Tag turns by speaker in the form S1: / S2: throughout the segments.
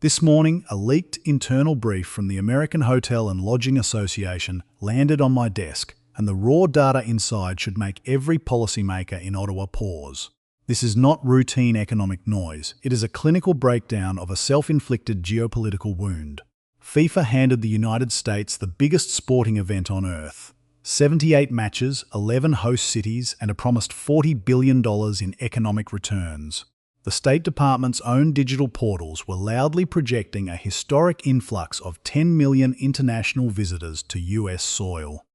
S1: This morning, a leaked internal brief from the American Hotel and Lodging Association landed on my desk, and the raw data inside should make every policymaker in Ottawa pause. This is not routine economic noise. It is a clinical breakdown of a self-inflicted geopolitical wound. FIFA handed the United States the biggest sporting event on earth. 78 matches, 11 host cities, and a promised $40 billion in economic returns. The State Department's own digital portals were loudly projecting a historic influx of 10 million international visitors to US soil.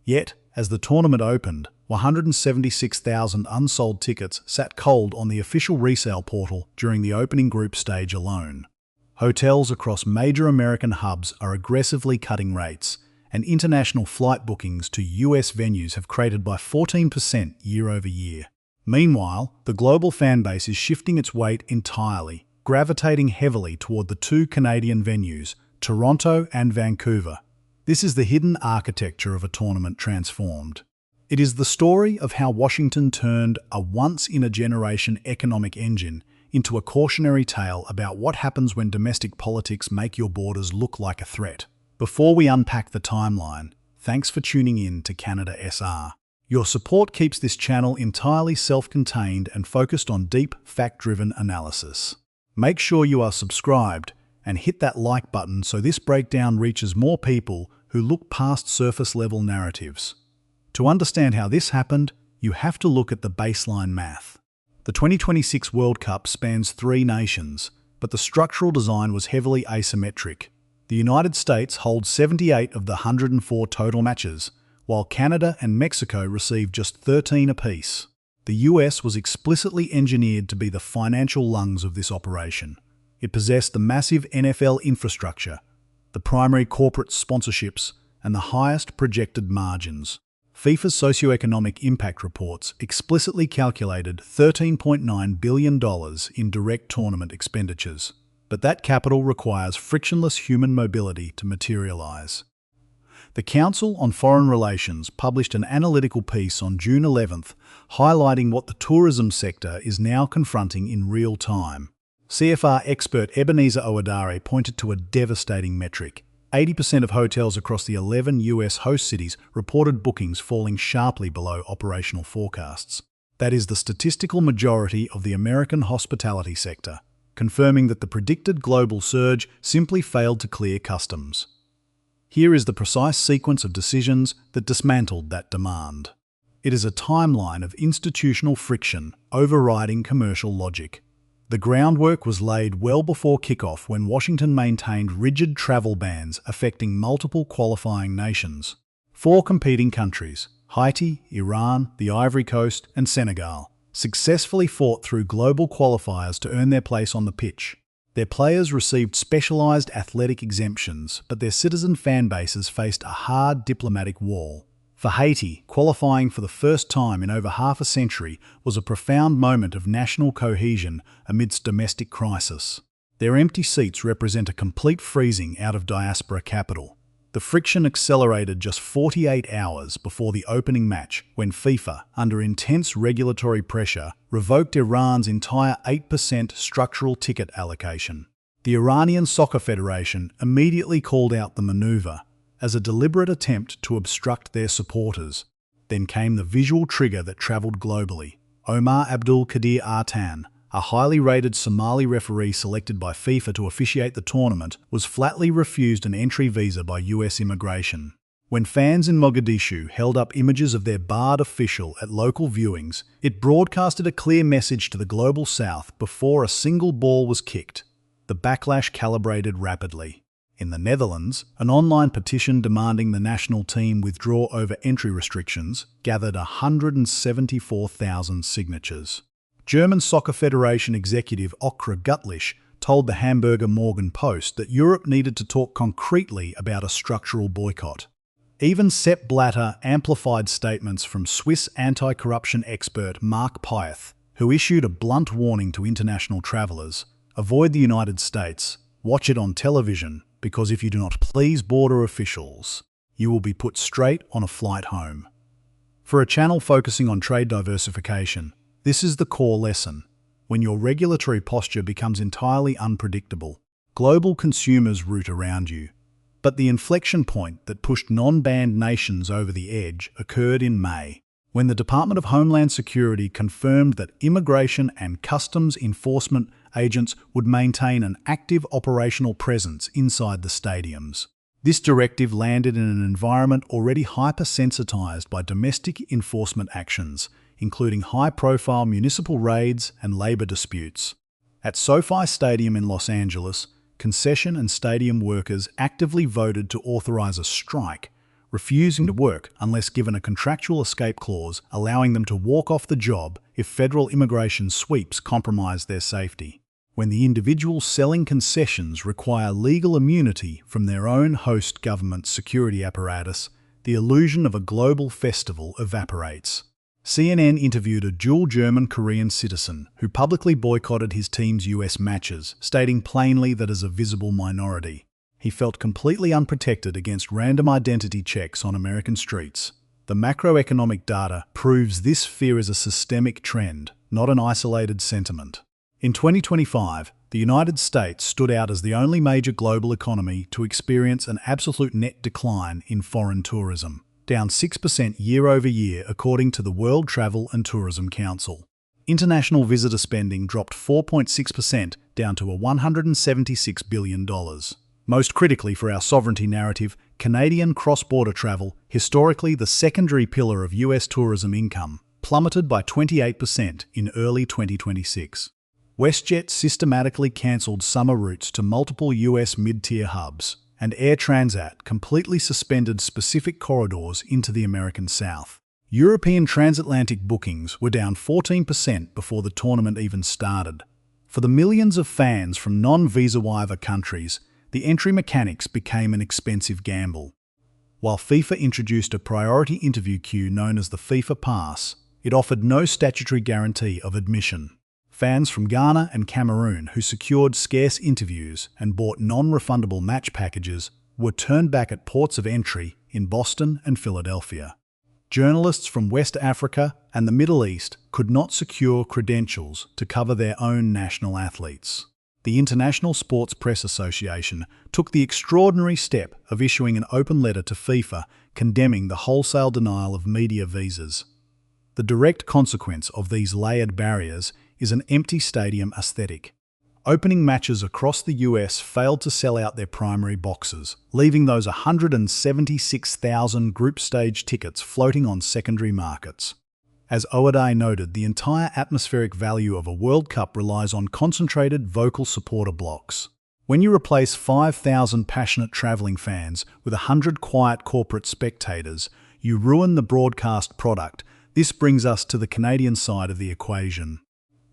S1: Yet, as the tournament opened, 176,000 unsold tickets sat cold on the official resale portal during the opening group stage alone. Hotels across major American hubs are aggressively cutting rates, and international flight bookings to US venues have cratered by 14% year over year. Meanwhile, the global fan base is shifting its weight entirely, gravitating heavily toward the two Canadian venues, Toronto and Vancouver. This is the hidden architecture of a tournament transformed. It is the story of how Washington turned a once-in-a-generation economic engine into a cautionary tale about what happens when domestic politics make your borders look like a threat. Before we unpack the timeline, thanks for tuning in to Canada SR. Your support keeps this channel entirely self-contained and focused on deep, fact-driven analysis. Make sure you are subscribed and hit that like button so this breakdown reaches more people who look past surface-level narratives. To understand how this happened, you have to look at the baseline math. The 2026 World Cup spans 3 nations, but the structural design was heavily asymmetric. The United States holds 78 of the 104 total matches, while Canada and Mexico received just 13 apiece. The US was explicitly engineered to be the financial lungs of this operation. It possessed the massive NFL infrastructure, the primary corporate sponsorships, and the highest projected margins. FIFA's socioeconomic impact reports explicitly calculated $13.9 billion in direct tournament expenditures, but that capital requires frictionless human mobility to materialize. The Council on Foreign Relations published an analytical piece on June 11th highlighting what the tourism sector is now confronting in real time. CFR expert Ebenezer Owadare pointed to a devastating metric. 80% of hotels across the 11 US host cities reported bookings falling sharply below operational forecasts. That is the statistical majority of the American hospitality sector, confirming that the predicted global surge simply failed to clear customs. Here is the precise sequence of decisions that dismantled that demand. It is a timeline of institutional friction overriding commercial logic. The groundwork was laid well before kickoff when Washington maintained rigid travel bans affecting multiple qualifying nations. 4 competing countries, Haiti, Iran, the Ivory Coast, and Senegal, successfully fought through global qualifiers to earn their place on the pitch. Their players received specialized athletic exemptions, but their citizen fan bases faced a hard diplomatic wall. For Haiti, qualifying for the first time in over half a century was a profound moment of national cohesion amidst domestic crisis. Their empty seats represent a complete freezing out of diaspora capital. The friction accelerated just 48 hours before the opening match when FIFA, under intense regulatory pressure, revoked Iran's entire 8% structural ticket allocation. The Iranian Soccer Federation immediately called out the maneuver as a deliberate attempt to obstruct their supporters. Then came the visual trigger that travelled globally. Omar Abdul Qadir Artan, a highly rated Somali referee selected by FIFA to officiate the tournament, was flatly refused an entry visa by US immigration. When fans in Mogadishu held up images of their barred official at local viewings, it broadcasted a clear message to the global south before a single ball was kicked. The backlash calibrated rapidly. In the Netherlands, an online petition demanding the national team withdraw over entry restrictions gathered 174,000 signatures. German Soccer Federation executive Oskar Gutlich told the Hamburger Morgen Post that Europe needed to talk concretely about a structural boycott. Even Sepp Blatter amplified statements from Swiss anti-corruption expert Mark Pieth, who issued a blunt warning to international travellers: avoid the United States, watch it on television, because if you do not please border officials, you will be put straight on a flight home. For a channel focusing on trade diversification, this is the core lesson. When your regulatory posture becomes entirely unpredictable, Global consumers root around you. But the inflection point that pushed non-banned nations over the edge occurred in May, when the Department of Homeland Security confirmed that immigration and customs enforcement agents would maintain an active operational presence inside the stadiums. This directive landed in an environment already hypersensitized by domestic enforcement actions, including high-profile municipal raids and labor disputes. At SoFi Stadium in Los Angeles, concession and stadium workers actively voted to authorize a strike, refusing to work unless given a contractual escape clause allowing them to walk off the job if federal immigration sweeps compromise their safety. When the individuals selling concessions require legal immunity from their own host government security apparatus, the illusion of a global festival evaporates. CNN interviewed a dual German-Korean citizen who publicly boycotted his team's US matches, stating plainly that as a visible minority, he felt completely unprotected against random identity checks on American streets. The macroeconomic data proves this fear is a systemic trend, not an isolated sentiment. In 2025, the United States stood out as the only major global economy to experience an absolute net decline in foreign tourism, down 6% year-over-year according to the World Travel and Tourism Council. International visitor spending dropped 4.6%, down to $176 billion. Most critically for our sovereignty narrative, Canadian cross-border travel, historically the secondary pillar of US tourism income, plummeted by 28% in early 2026. WestJet systematically cancelled summer routes to multiple US mid-tier hubs, and Air Transat completely suspended specific corridors into the American South. European transatlantic bookings were down 14% before the tournament even started. For the millions of fans from non-visa waiver countries, the entry mechanics became an expensive gamble. While FIFA introduced a priority interview queue known as the FIFA Pass, it offered no statutory guarantee of admission. Fans from Ghana and Cameroon who secured scarce interviews and bought non-refundable match packages were turned back at ports of entry in Boston and Philadelphia. Journalists from West Africa and the Middle East could not secure credentials to cover their own national athletes. The International Sports Press Association took the extraordinary step of issuing an open letter to FIFA condemning the wholesale denial of media visas. The direct consequence of these layered barriers is an empty stadium aesthetic. Opening matches across the US failed to sell out their primary boxes, leaving those 176,000 group stage tickets floating on secondary markets. As Oadai noted, the entire atmospheric value of a World Cup relies on concentrated vocal supporter blocks. When you replace 5,000 passionate travelling fans with 100 quiet corporate spectators, you ruin the broadcast product. This brings us to the Canadian side of the equation,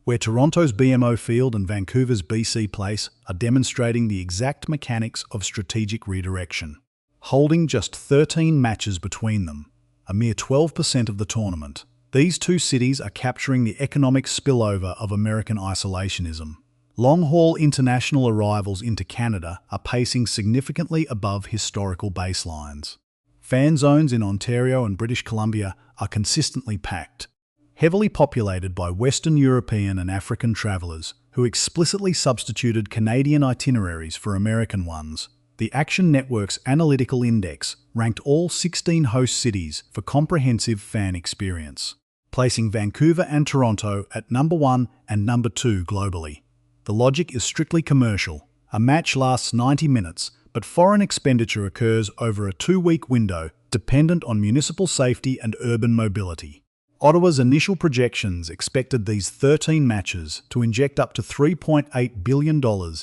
S1: where Toronto's BMO Field and Vancouver's BC Place are demonstrating the exact mechanics of strategic redirection. Holding just 13 matches between them, a mere 12% of the tournament, these two cities are capturing the economic spillover of American isolationism. Long-haul international arrivals into Canada are pacing significantly above historical baselines. Fan zones in Ontario and British Columbia are consistently packed, heavily populated by Western European and African travellers who explicitly substituted Canadian itineraries for American ones. The Action Network's Analytical Index ranked all 16 host cities for comprehensive fan experience, placing Vancouver and Toronto at number 1 and number 2 globally. The logic is strictly commercial. A match lasts 90 minutes, but foreign expenditure occurs over a 2-week window dependent on municipal safety and urban mobility. Ottawa's initial projections expected these 13 matches to inject up to $3.8 billion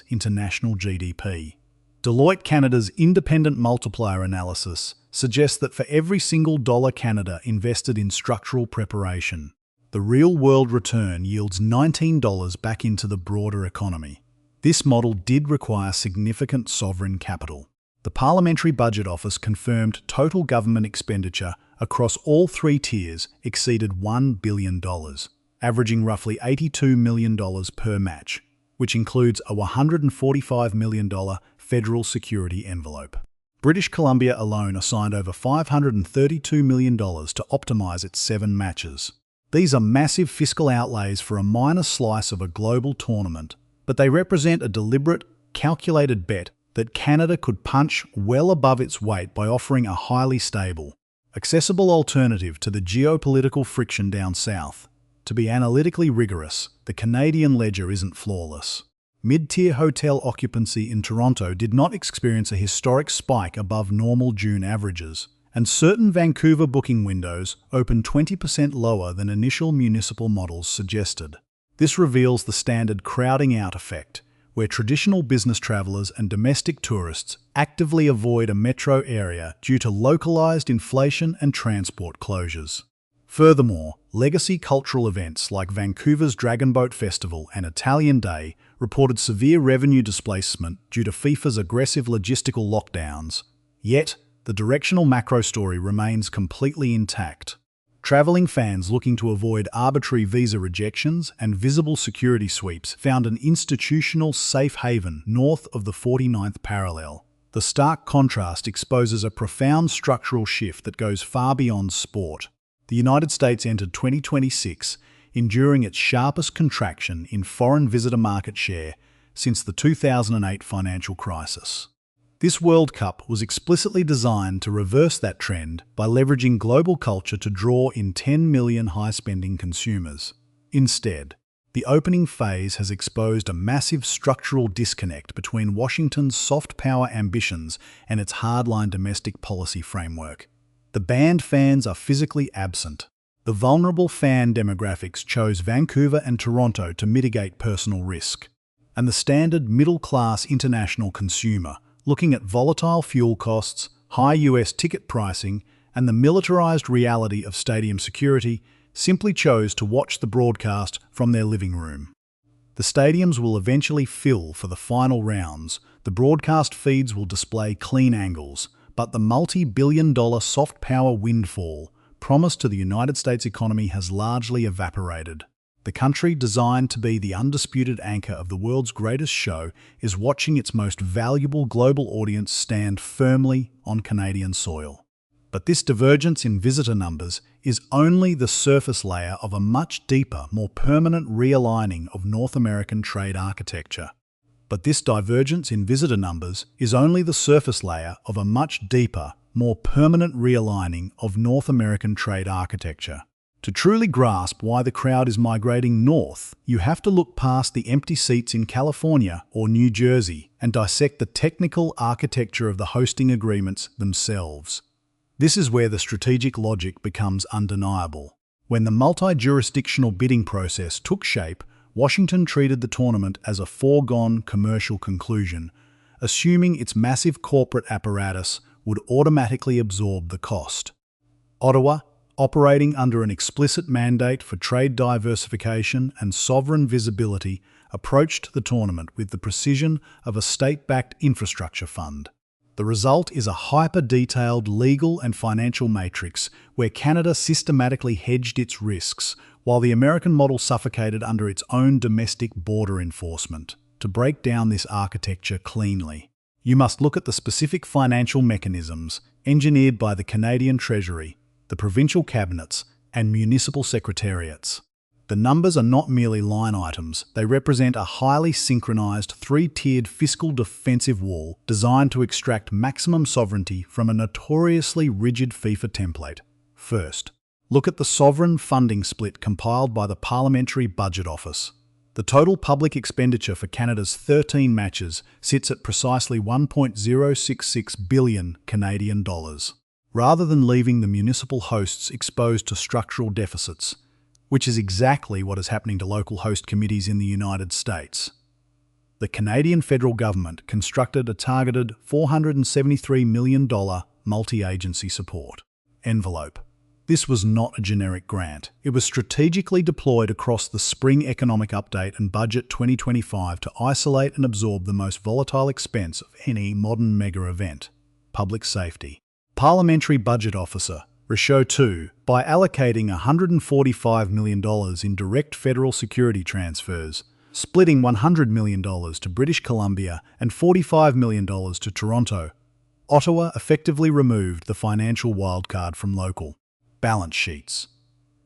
S1: into national GDP. Deloitte Canada's independent multiplier analysis suggests that for every single dollar Canada invested in structural preparation, the real-world return yields $19 back into the broader economy. This model did require significant sovereign capital. The Parliamentary Budget Office confirmed total government expenditure across all 3 tiers exceeded $1 billion, averaging roughly $82 million per match, which includes a $145 million federal security envelope. British Columbia alone assigned over $532 million to optimise its 7 matches. These are massive fiscal outlays for a minor slice of a global tournament, but they represent a deliberate, calculated bet that Canada could punch well above its weight by offering a highly stable, accessible alternative to the geopolitical friction down south. To be analytically rigorous, the Canadian ledger isn't flawless. Mid-tier hotel occupancy in Toronto did not experience a historic spike above normal June averages, and certain Vancouver booking windows opened 20% lower than initial municipal models suggested. This reveals the standard crowding out effect, where traditional business travellers and domestic tourists actively avoid a metro area due to localised inflation and transport closures. Furthermore, legacy cultural events like Vancouver's Dragon Boat Festival and Italian Day reported severe revenue displacement due to FIFA's aggressive logistical lockdowns. Yet, the directional macro story remains completely intact. Travelling fans looking to avoid arbitrary visa rejections and visible security sweeps found an institutional safe haven north of the 49th parallel. The stark contrast exposes a profound structural shift that goes far beyond sport. The United States entered 2026 enduring its sharpest contraction in foreign visitor market share since the 2008 financial crisis. This World Cup was explicitly designed to reverse that trend by leveraging global culture to draw in 10 million high-spending consumers. Instead, the opening phase has exposed a massive structural disconnect between Washington's soft power ambitions and its hardline domestic policy framework. The banned fans are physically absent. The vulnerable fan demographics chose Vancouver and Toronto to mitigate personal risk. And the standard middle-class international consumer, looking at volatile fuel costs, high US ticket pricing, and the militarized reality of stadium security, simply chose to watch the broadcast from their living room. The stadiums will eventually fill for the final rounds, the broadcast feeds will display clean angles, but the multi-billion-dollar soft power windfall promised to the United States economy has largely evaporated. The country designed to be the undisputed anchor of the world's greatest show is watching its most valuable global audience stand firmly on Canadian soil. But this divergence in visitor numbers is only the surface layer of a much deeper, more permanent realigning of North American trade architecture. But this divergence in visitor numbers is only the surface layer of a much deeper, more permanent realigning of North American trade architecture. To truly grasp why the crowd is migrating north, you have to look past the empty seats in California or New Jersey and dissect the technical architecture of the hosting agreements themselves. This is where the strategic logic becomes undeniable. When the multi-jurisdictional bidding process took shape, Washington treated the tournament as a foregone commercial conclusion, assuming its massive corporate apparatus would automatically absorb the cost. Ottawa, operating under an explicit mandate for trade diversification and sovereign visibility, approached the tournament with the precision of a state-backed infrastructure fund. The result is a hyper-detailed legal and financial matrix where Canada systematically hedged its risks, while the American model suffocated under its own domestic border enforcement. To break down this architecture cleanly, you must look at the specific financial mechanisms engineered by the Canadian Treasury, the provincial cabinets, and municipal secretariats. The numbers are not merely line items, they represent a highly synchronized three-tiered fiscal defensive wall designed to extract maximum sovereignty from a notoriously rigid FIFA template. First, look at the sovereign funding split compiled by the Parliamentary Budget Office. The total public expenditure for Canada's 13 matches sits at precisely 1.066 billion Canadian dollars. Rather than leaving the municipal hosts exposed to structural deficits, which is exactly what is happening to local host committees in the United States, the Canadian federal government constructed a targeted $473 million multi-agency support envelope. This was not a generic grant. It was strategically deployed across the Spring Economic Update and Budget 2025 to isolate and absorb the most volatile expense of any modern mega event: public safety. Parliamentary Budget Officer Richaud II, by allocating $145 million in direct federal security transfers, splitting $100 million to British Columbia and $45 million to Toronto, Ottawa effectively removed the financial wildcard from local balance sheets.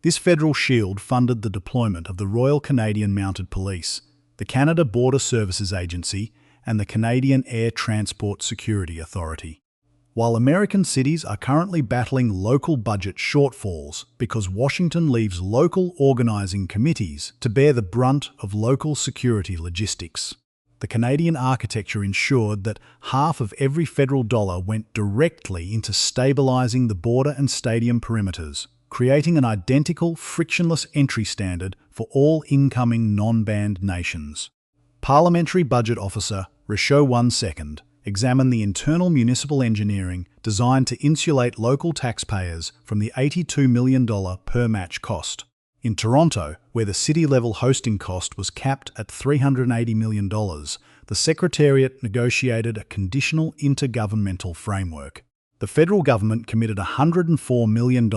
S1: This federal shield funded the deployment of the Royal Canadian Mounted Police, the Canada Border Services Agency, and the Canadian Air Transport Security Authority. While American cities are currently battling local budget shortfalls because Washington leaves local organizing committees to bear the brunt of local security logistics, the Canadian architecture ensured that half of every federal dollar went directly into stabilizing the border and stadium perimeters, creating an identical, frictionless entry standard for all incoming non-banned nations. Parliamentary Budget Officer Richaud 2 examined the internal municipal engineering designed to insulate local taxpayers from the $82 million per match cost. In Toronto, where the city-level hosting cost was capped at $380 million, the Secretariat negotiated a conditional intergovernmental framework. The federal government committed $104 million,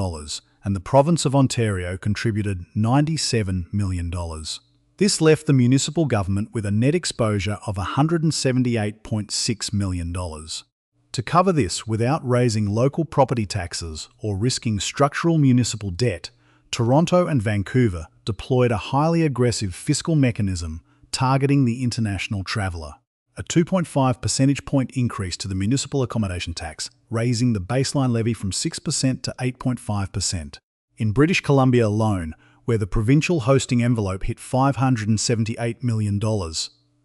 S1: and the province of Ontario contributed $97 million. This left the municipal government with a net exposure of $178.6 million. To cover this without raising local property taxes or risking structural municipal debt, Toronto and Vancouver deployed a highly aggressive fiscal mechanism targeting the international traveller. A 2.5 percentage point increase to the municipal accommodation tax, raising the baseline levy from 6% to 8.5%. In British Columbia alone, where the provincial hosting envelope hit $578 million,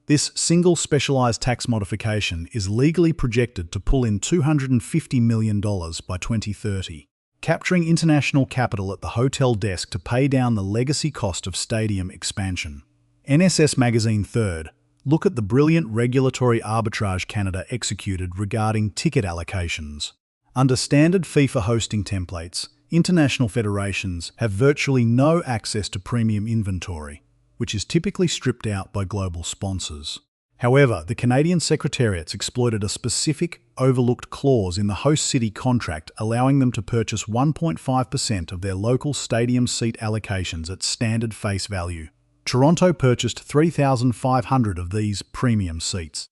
S1: this single specialised tax modification is legally projected to pull in $250 million by 2030, capturing international capital at the hotel desk to pay down the legacy cost of stadium expansion. NSS Magazine 3rd, look at the brilliant regulatory arbitrage Canada executed regarding ticket allocations. Under standard FIFA hosting templates, international federations have virtually no access to premium inventory, which is typically stripped out by global sponsors. However, the Canadian Secretariats exploited a specific, overlooked clause in the host city contract allowing them to purchase 1.5% of their local stadium seat allocations at standard face value. Toronto purchased 3,500 of these premium seats.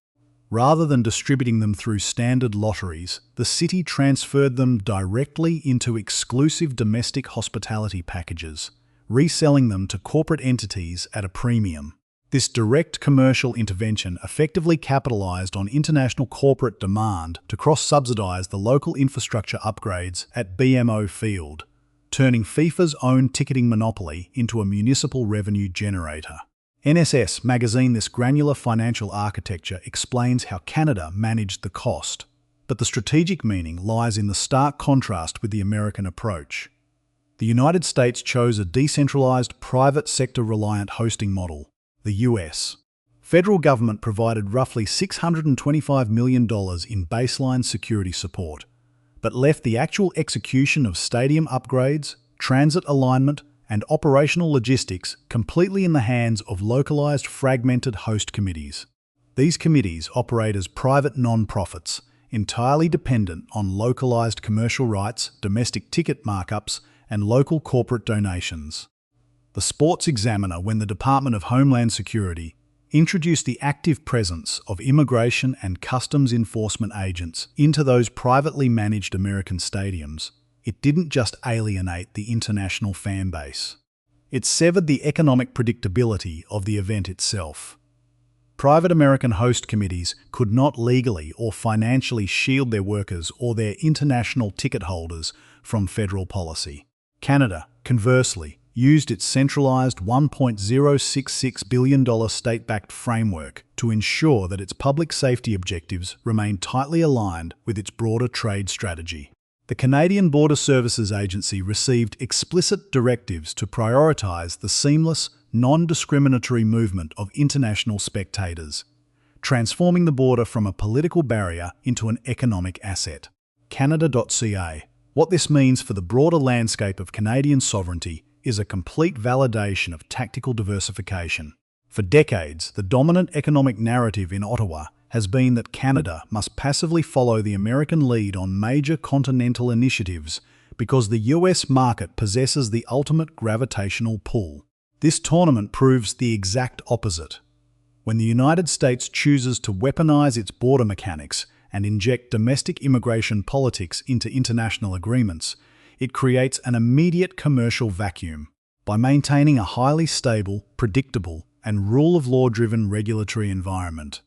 S1: Rather than distributing them through standard lotteries, the city transferred them directly into exclusive domestic hospitality packages, reselling them to corporate entities at a premium. This direct commercial intervention effectively capitalised on international corporate demand to cross-subsidise the local infrastructure upgrades at BMO Field, turning FIFA's own ticketing monopoly into a municipal revenue generator. NSS Magazine This granular financial architecture explains how Canada managed the cost, but the strategic meaning lies in the stark contrast with the American approach. The United States chose a decentralized, private sector-reliant hosting model, the US. Federal government provided roughly $625 million in baseline security support, but left the actual execution of stadium upgrades, transit alignment, and operational logistics completely in the hands of localized, fragmented host committees. These committees operate as private non-profits, entirely dependent on localized commercial rights, domestic ticket markups, and local corporate donations. The Sports Examiner, when the Department of Homeland Security introduced the active presence of immigration and customs enforcement agents into those privately managed American stadiums, it didn't just alienate the international fan base. It severed the economic predictability of the event itself. Private American host committees could not legally or financially shield their workers or their international ticket holders from federal policy. Canada, conversely, used its centralised $1.066 billion state-backed framework to ensure that its public safety objectives remained tightly aligned with its broader trade strategy. The Canadian Border Services Agency received explicit directives to prioritise the seamless, non-discriminatory movement of international spectators, transforming the border from a political barrier into an economic asset. Canada.ca. What this means for the broader landscape of Canadian sovereignty is a complete validation of tactical diversification. For decades, the dominant economic narrative in Ottawa has been that Canada must passively follow the American lead on major continental initiatives because the US market possesses the ultimate gravitational pull. This tournament proves the exact opposite. When the United States chooses to weaponize its border mechanics and inject domestic immigration politics into international agreements, it creates an immediate commercial vacuum. By maintaining a highly stable, predictable, and rule-of-law-driven regulatory environment,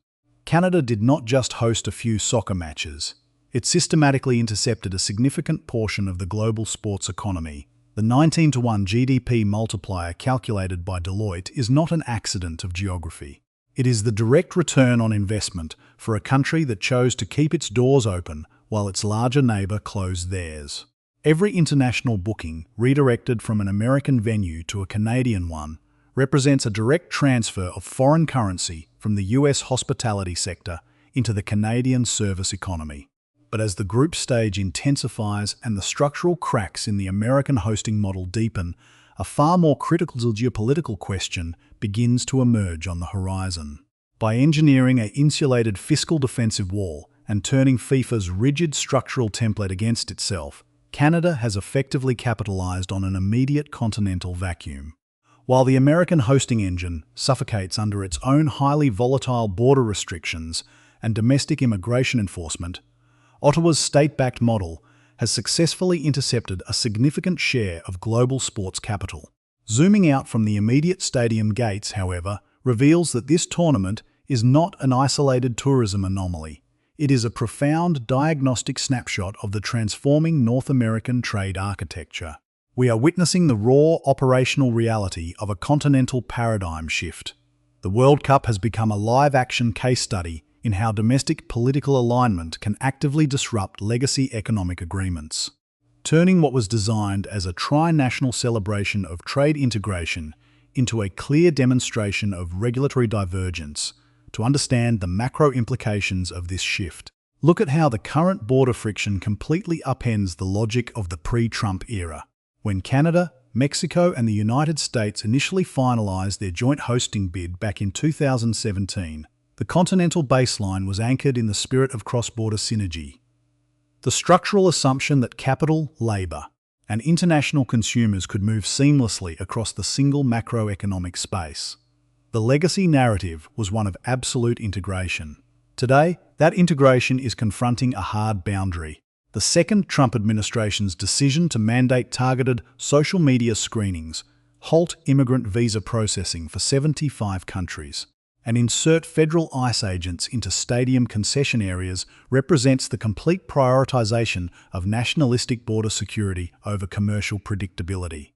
S1: Canada did not just host a few soccer matches. It systematically intercepted a significant portion of the global sports economy. The 19-to-1 GDP multiplier calculated by Deloitte is not an accident of geography. It is the direct return on investment for a country that chose to keep its doors open while its larger neighbour closed theirs. Every international booking redirected from an American venue to a Canadian one represents a direct transfer of foreign currency from the US hospitality sector into the Canadian service economy. But as the group stage intensifies and the structural cracks in the American hosting model deepen, a far more critical geopolitical question begins to emerge on the horizon. By engineering an insulated fiscal defensive wall and turning FIFA's rigid structural template against itself, Canada has effectively capitalized on an immediate continental vacuum. While the American hosting engine suffocates under its own highly volatile border restrictions and domestic immigration enforcement, Ottawa's state-backed model has successfully intercepted a significant share of global sports capital. Zooming out from the immediate stadium gates, however, reveals that this tournament is not an isolated tourism anomaly. It is a profound diagnostic snapshot of the transforming North American trade architecture. We are witnessing the raw operational reality of a continental paradigm shift. The World Cup has become a live-action case study in how domestic political alignment can actively disrupt legacy economic agreements. Turning what was designed as a tri-national celebration of trade integration into a clear demonstration of regulatory divergence. To understand the macro implications of this shift, look at how the current border friction completely upends the logic of the pre-Trump era. When Canada, Mexico and the United States initially finalized their joint hosting bid back in 2017, the continental baseline was anchored in the spirit of cross-border synergy. The structural assumption that capital, labour, and international consumers could move seamlessly across the single macroeconomic space. The legacy narrative was one of absolute integration. Today, that integration is confronting a hard boundary. The second Trump administration's decision to mandate targeted social media screenings, halt immigrant visa processing for 75 countries, and insert federal ICE agents into stadium concession areas represents the complete prioritization of nationalistic border security over commercial predictability.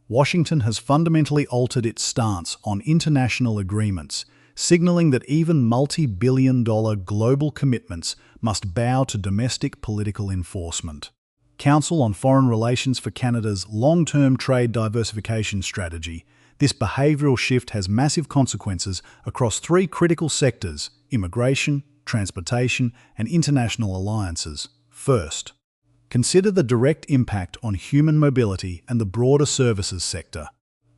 S1: Washington has fundamentally altered its stance on international agreements, signaling that even multi-billion-dollar global commitments must bow to domestic political enforcement. Council on Foreign Relations for Canada's long-term trade diversification strategy, this behavioural shift has massive consequences across three critical sectors: immigration, transportation, and international alliances. First, consider the direct impact on human mobility and the broader services sector.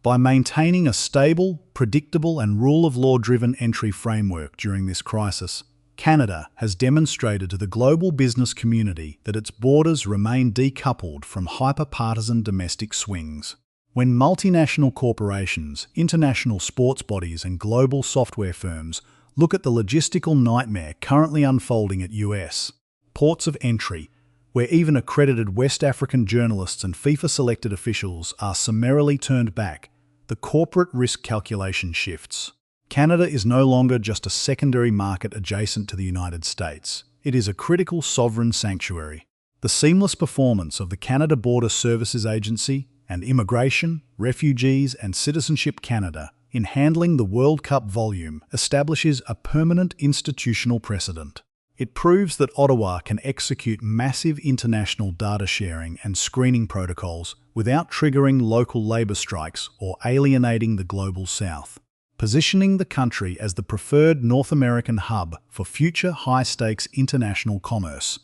S1: By maintaining a stable, predictable and rule-of-law-driven entry framework during this crisis, Canada has demonstrated to the global business community that its borders remain decoupled from hyper-partisan domestic swings. When multinational corporations, international sports bodies and global software firms look at the logistical nightmare currently unfolding at US ports of entry, where even accredited West African journalists and FIFA-selected officials are summarily turned back, the corporate risk calculation shifts. Canada is no longer just a secondary market adjacent to the United States. It is a critical sovereign sanctuary. The seamless performance of the Canada Border Services Agency and Immigration, Refugees and Citizenship Canada in handling the World Cup volume establishes a permanent institutional precedent. It proves that Ottawa can execute massive international data sharing and screening protocols without triggering local labour strikes or alienating the global south, positioning the country as the preferred North American hub for future high-stakes international commerce.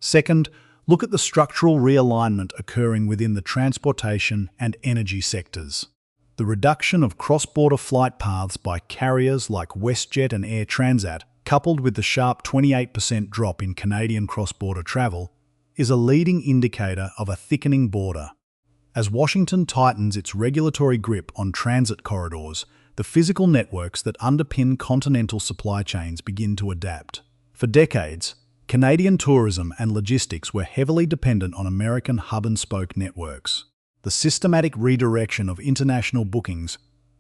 S1: Second, look at the structural realignment occurring within the transportation and energy sectors. The reduction of cross-border flight paths by carriers like WestJet and Air Transat, coupled with the sharp 28% drop in Canadian cross-border travel, is a leading indicator of a thickening border. As Washington tightens its regulatory grip on transit corridors, the physical networks that underpin continental supply chains begin to adapt. For decades, Canadian tourism and logistics were heavily dependent on American hub-and-spoke networks. The systematic redirection of international bookings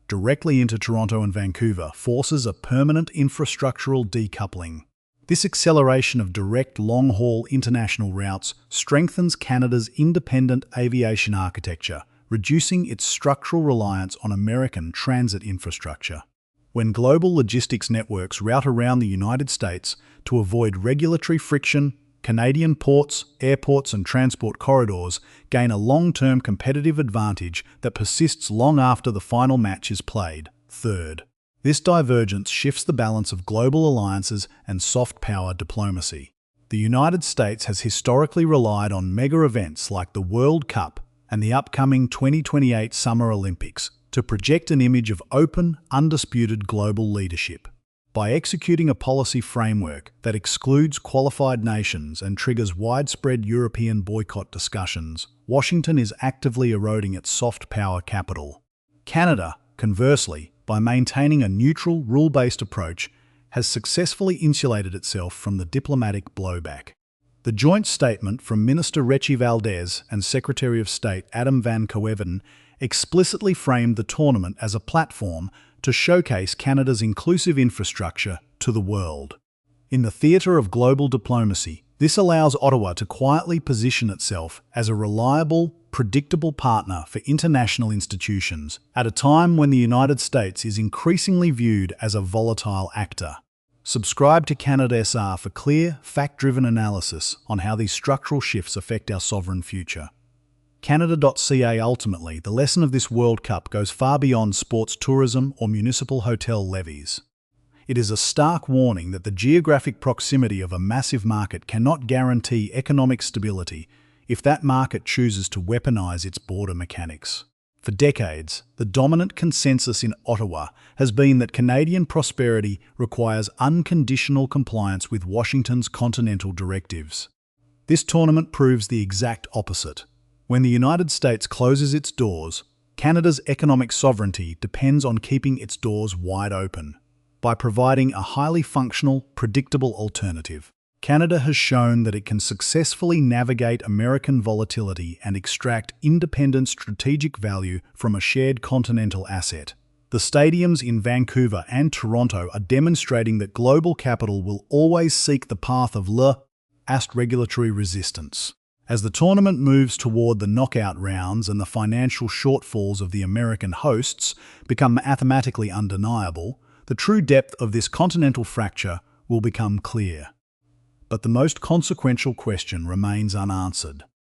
S1: directly into Toronto and Vancouver forces a permanent infrastructural decoupling. This acceleration of direct long-haul international routes strengthens Canada's independent aviation architecture, reducing its structural reliance on American transit infrastructure. When global logistics networks route around the United States to avoid regulatory friction, Canadian ports, airports and transport corridors gain a long-term competitive advantage that persists long after the final match is played. Third, this divergence shifts the balance of global alliances and soft power diplomacy. The United States has historically relied on mega events like the World Cup and the upcoming 2028 Summer Olympics to project an image of open, undisputed global leadership. By executing a policy framework that excludes qualified nations and triggers widespread European boycott discussions, Washington is actively eroding its soft power capital. Canada, conversely, by maintaining a neutral, rule-based approach, has successfully insulated itself from the diplomatic blowback. The joint statement from Minister Rechi Valdez and Secretary of State Adam Van Koeverden explicitly framed the tournament as a platform to showcase Canada's inclusive infrastructure to the world. In the theatre of global diplomacy, this allows Ottawa to quietly position itself as a reliable, predictable partner for international institutions at a time when the United States is increasingly viewed as a volatile actor. Subscribe to Canada SR for clear, fact-driven analysis on how these structural shifts affect our sovereign future. Canada.ca. Ultimately, the lesson of this World Cup goes far beyond sports tourism or municipal hotel levies. It is a stark warning that the geographic proximity of a massive market cannot guarantee economic stability if that market chooses to weaponize its border mechanics. For decades, the dominant consensus in Ottawa has been that Canadian prosperity requires unconditional compliance with Washington's continental directives. This tournament proves the exact opposite. When the United States closes its doors, Canada's economic sovereignty depends on keeping its doors wide open. By providing a highly functional, predictable alternative, Canada has shown that it can successfully navigate American volatility and extract independent strategic value from a shared continental asset. The stadiums in Vancouver and Toronto are demonstrating that global capital will always seek the path of regulatory resistance. As the tournament moves toward the knockout rounds and the financial shortfalls of the American hosts become mathematically undeniable, the true depth of this continental fracture will become clear. But the most consequential question remains unanswered.